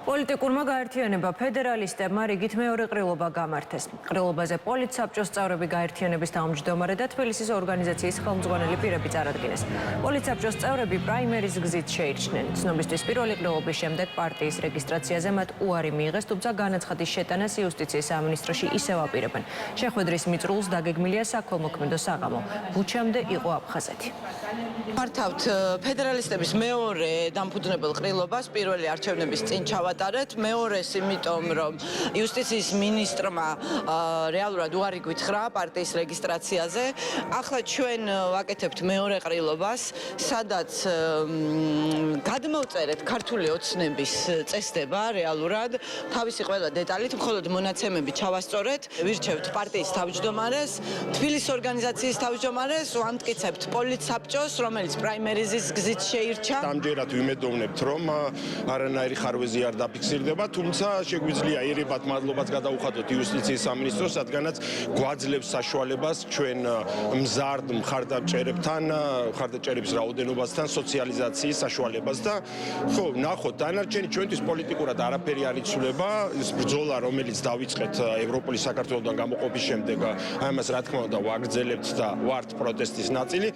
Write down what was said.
პოლიტიკურმა გაერთიანება ფედერალისტებმა რიგით მეორე ყრილობა გამართეს. ყრილობაზე პოლიტსაბჭოს წევრები გაერთიანების თავმჯდომარე და თბილისის ორგანიზაციის ხელმძღვანელი პირები წარადგინეს. პოლიტსაბჭოს წევრები პრაიმერის გზით შეირჩნენ. ცნობისთვის პირველი ყრილობის შემდეგ პარტიის რეგისტრაციაზე მათ უარი მიიღეს, თუმცა განაცხადის შეტანას იუსტიციის სამინისტროში ისევ აპირებენ. შეხვედრის მიწრულს დაგეგმილია საქველმოქმედო საღამო. ბუჩამდე იყო აფხაზეთი. მართავთ ფედერალისტების მეორე დამფუძნებელ ყრილობას პირველი არჩევნების წინ ჩავატარეთ. მეორეს იმიტომ, რომ იუსტიციის მინისტრმა რეალურად უარი გვითხრა პარტიის რეგისტრაციაზე. ახლა ჩვენ ვაკეთებთ მეორე ყრილობას, სადაც გადმოვწერეთ ქართული ოცნების წესდება რეალურად, თავისი ყველა დეტალით, მხოლოდ მონაცემები ჩავასწორეთ, ვირჩევთ პარტიის თავმჯდომარეს, თბილისის ორგანიზაციის თავმჯდომარეს, ვამტკიცებთ პოლიტსაბჭოს, რომელიც პრაიმერიზის გზით შეირჩა. ამჯერად ვიმედოვნებთ, რომ არანაირი ხარვეზი არ დაფიქსირდება, თუმცა შეგვიძლია ერებად მადლობას გადაუხადოთ იუსტიციის სამინისტროს, რადგანაც გვაძლევს საშუალებას ჩვენ მზარდ მხარდამჭერებთან, მხარდამჭერების რაოდენობასთან სოციალიზაციის საშუალებას და ხო, ნახოთ, დანარჩენი ჩვენთვის პოლიტიკურად არაფერი არ იცვლება, ის ბრძოლა, რომელიც დავიწყეთ ევროპული საქართველოსთან გამოყოფის შემდეგ, ამას რა თქმა უნდა ვაგრძელებთ და ვართ პროტესტის ნაწილი.